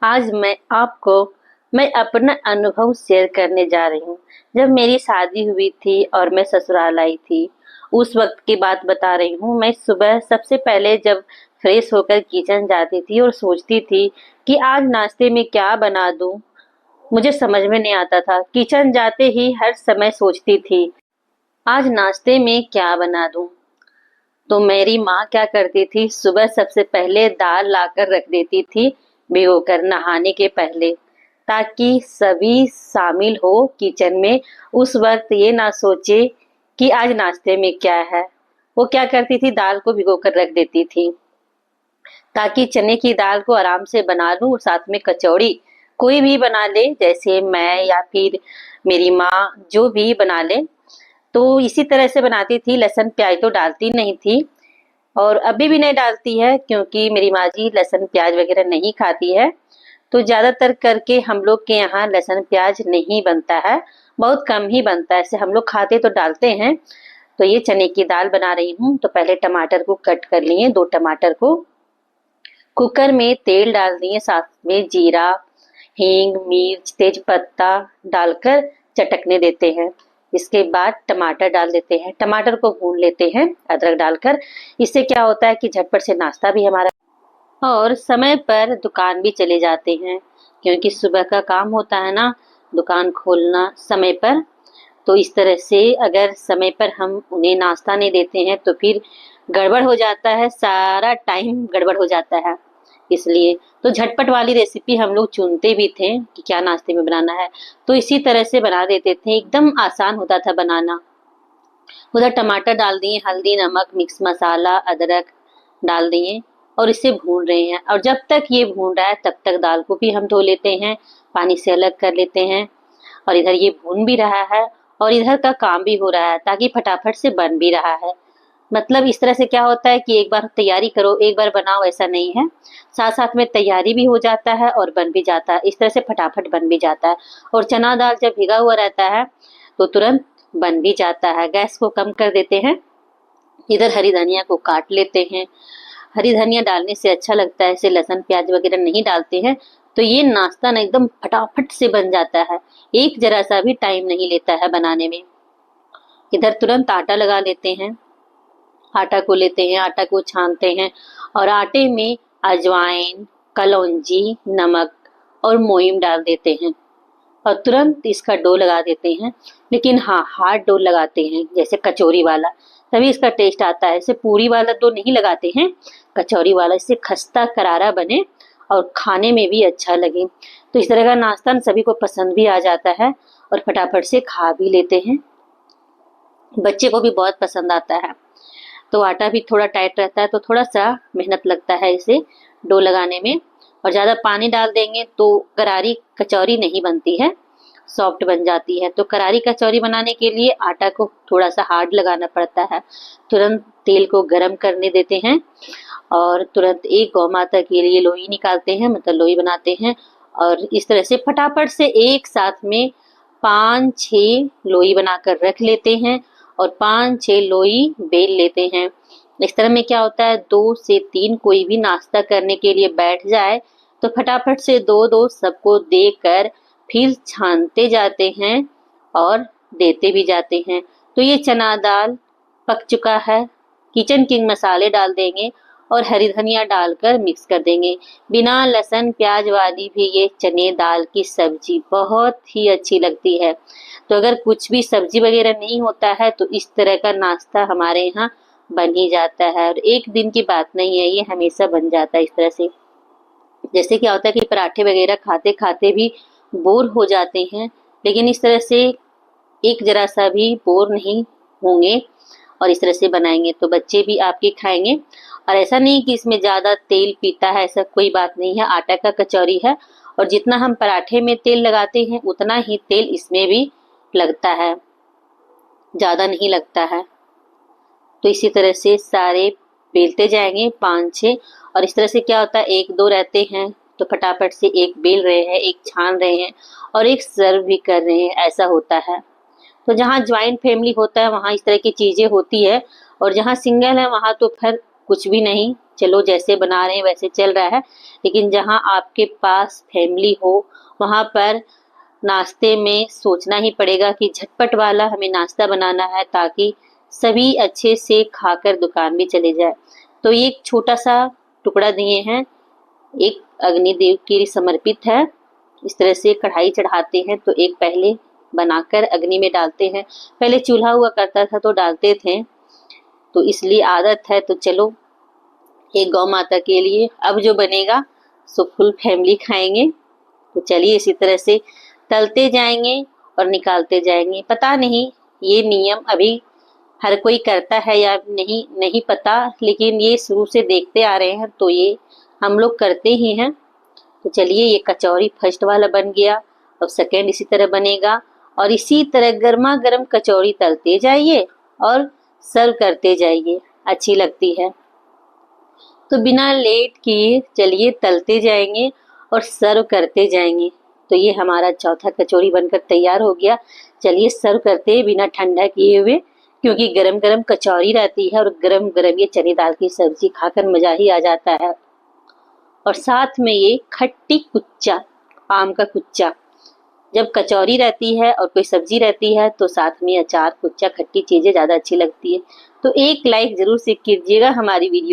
आज मैं अपना अनुभव शेयर करने जा रही हूँ। जब मेरी शादी हुई थी और मैं ससुराल आई थी, उस वक्त की बात बता रही हूँ। मैं सुबह सबसे पहले जब फ्रेश होकर किचन जाती थी और सोचती थी कि आज नाश्ते में क्या बना दूँ। मुझे समझ में नहीं आता था। किचन जाते ही हर समय सोचती थी, आज नाश्ते में क्या बना दूँ। तो मेरी माँ क्या करती थी, सुबह सबसे पहले दाल लाकर रख देती थी भिगोकर नहाने के पहले, ताकि सभी शामिल हो किचन में। उस वक्त ये ना सोचे कि आज नाश्ते में क्या है। वो क्या करती थी, दाल को भिगोकर रख देती थी ताकि चने की दाल को आराम से बना लूं। साथ में कचौड़ी कोई भी बना ले, जैसे मैं या फिर मेरी माँ जो भी बना ले, तो इसी तरह से बनाती थी। लहसुन प्याज तो डालती नहीं थी और अभी भी नहीं डालती है, क्योंकि मेरी माँ जी लहसुन प्याज वगैरह नहीं खाती है। तो ज्यादातर करके हम लोग के यहाँ लहसुन प्याज नहीं बनता है, बहुत कम ही बनता है। ऐसे हम लोग खाते तो डालते हैं। तो ये चने की दाल बना रही हूँ। तो पहले टमाटर को कट कर लिए, 2 टमाटर को। कुकर में तेल डाल दिए, साथ में जीरा, हींग, मिर्च, तेज पत्ता डालकर चटकने देते हैं। इसके बाद टमाटर डाल देते हैं, टमाटर को भून लेते हैं अदरक डालकर। इससे क्या होता है कि झटपट से नाश्ता भी हमारा और समय पर दुकान भी चले जाते हैं, क्योंकि सुबह का काम होता है ना, दुकान खोलना समय पर। तो इस तरह से अगर समय पर हम उन्हें नाश्ता नहीं देते हैं तो फिर गड़बड़ हो जाता है, सारा टाइम गड़बड़ हो जाता है। इसलिए तो झटपट वाली रेसिपी हम लोग चुनते भी थे कि क्या नाश्ते में बनाना है, तो इसी तरह से बना देते थे। एकदम आसान होता था बनाना। उधर टमाटर डाल दिए, हल्दी, नमक, मिक्स मसाला, अदरक डाल दिए और इसे भून रहे हैं। और जब तक ये भून रहा है तब तक दाल को भी हम धो लेते हैं, पानी से अलग कर लेते हैं। और इधर ये भून भी रहा है और इधर का काम भी हो रहा है, ताकि फटाफट से बन भी रहा है। मतलब इस तरह से क्या होता है कि एक बार तैयारी करो एक बार बनाओ, ऐसा नहीं है। साथ साथ में तैयारी भी हो जाता है और बन भी जाता है। इस तरह से फटाफट बन भी जाता है। और चना दाल जब भिगा हुआ रहता है तो तुरंत बन भी जाता है। गैस को कम कर देते हैं। इधर हरी धनिया को काट लेते हैं। हरी धनिया डालने से अच्छा लगता है, इसे लहसुन प्याज वगैरह नहीं डालते हैं तो ये नाश्ता ना एकदम फटाफट से बन जाता है। एक जरा सा भी टाइम नहीं लेता है बनाने में। इधर तुरंत आटा लगा लेते हैं। आटा को लेते हैं, आटा को छानते हैं और आटे में अजवाइन, कलौंजी, नमक और मोइम डाल देते हैं और तुरंत इसका डो लगा देते हैं। लेकिन हाँ, हार्ड डो लगाते हैं, जैसे कचौरी वाला, तभी इसका टेस्ट आता है। इसे पूरी वाला डो नहीं लगाते हैं, कचौरी वाला, इससे खस्ता करारा बने और खाने में भी अच्छा लगे। तो इस तरह का नाश्ता सभी को पसंद भी आ जाता है और फटाफट से खा भी लेते हैं। बच्चे को भी बहुत पसंद आता है। तो आटा भी थोड़ा टाइट रहता है तो थोड़ा सा मेहनत लगता है इसे डो लगाने में। और ज़्यादा पानी डाल देंगे तो करारी कचौरी नहीं बनती है, सॉफ्ट बन जाती है। तो करारी कचौरी बनाने के लिए आटा को थोड़ा सा हार्ड लगाना पड़ता है। तुरंत तेल को गरम करने देते हैं और तुरंत एक गौ माता के लिए लोई निकालते हैं, मतलब लोई बनाते हैं। और इस तरह से फटाफट से एक साथ में 5-6 लोई बनाकर रख लेते हैं और 5-6 लोई बेल लेते हैं। इस तरह में क्या होता है, 2 से 3 कोई भी नाश्ता करने के लिए बैठ जाए तो फटाफट से 2-2 सबको देकर फिर छानते जाते हैं और देते भी जाते हैं। तो ये चना दाल पक चुका है। किचन किंग मसाले डाल देंगे और हरी धनिया डालकर मिक्स कर देंगे। बिना लहसुन प्याज वाली भी ये चने दाल की सब्जी बहुत ही अच्छी लगती है। तो अगर कुछ भी सब्जी वगैरह नहीं होता है तो इस तरह का नाश्ता हमारे यहाँ बन ही जाता है। और एक दिन की बात नहीं है, ये हमेशा बन जाता है इस तरह से। जैसे क्या होता है कि पराठे वगैरह खाते खाते भी बोर हो जाते हैं, लेकिन इस तरह से एक जरा सा भी बोर नहीं होंगे और इस तरह से बनाएंगे तो बच्चे भी आपके खाएंगे। और ऐसा नहीं कि इसमें ज्यादा तेल पीता है, ऐसा कोई बात नहीं है। आटा का कचौरी है और जितना हम पराठे में तेल लगाते हैं उतना ही तेल इसमें भी लगता है, ज्यादा नहीं लगता है। तो इसी तरह से सारे बेलते जाएंगे 5-6। और इस तरह से क्या होता है, 1-2 रहते हैं तो फटाफट से एक बेल रहे हैं, एक छान रहे हैं और एक सर्व भी कर रहे हैं, ऐसा होता है। तो जहाँ ज्वाइंट फैमिली होता है वहाँ इस तरह की चीजें होती है और जहाँ सिंगल है वहाँ तो फिर कुछ भी नहीं चलो जैसे बना रहे हैं वैसे चल रहा है, लेकिन जहाँ आपके पास फैमिली हो वहाँ पर नाश्ते में सोचना ही पड़ेगा कि झटपट वाला हमें नाश्ता बनाना है ताकि सभी अच्छे से खाकर दुकान भी चले जाए। तो ये एक छोटा सा टुकड़ा दिए हैं, एक अग्निदेव के लिए समर्पित है। इस तरह से कढ़ाई चढ़ाते हैं तो एक पहले बनाकर अग्नि में डालते हैं। पहले चूल्हा हुआ करता था तो डालते थे, तो इसलिए आदत है। तो चलो एक गौ माता के लिए अब जो बनेगा सो फुल फैमिली खाएंगे। तो चलिए इसी तरह से तलते जाएंगे और निकालते जाएंगे। पता नहीं ये नियम अभी हर कोई करता है या नहीं, नहीं पता, लेकिन ये शुरू से देखते आ रहे हैं तो ये हम लोग करते ही हैं। तो चलिए ये कचौरी फर्स्ट वाला बन गया, अब सेकेंड इसी तरह बनेगा और इसी तरह गर्मा गर्म कचौरी तलते जाइए और सर्व करते जाइए, अच्छी लगती है। तो बिना लेट किए चलिए तलते जाएंगे और सर्व करते जाएंगे। तो ये हमारा चौथा कचौरी बनकर तैयार हो गया। चलिए सर्व करते हैं बिना ठंडा किए हुए, क्योंकि गरम गरम कचौरी रहती है और गरम गरम ये चने दाल की सब्जी खाकर मजा ही आ जाता है। और साथ में ये खट्टी कुच्चा, आम का कुच्चा, जब कचौरी रहती है और कोई सब्जी रहती है तो साथ में अचार, कुच्चा, खट्टी चीजें ज्यादा अच्छी लगती है। तो एक लाइक जरूर से कीजिएगा हमारी वीडियो।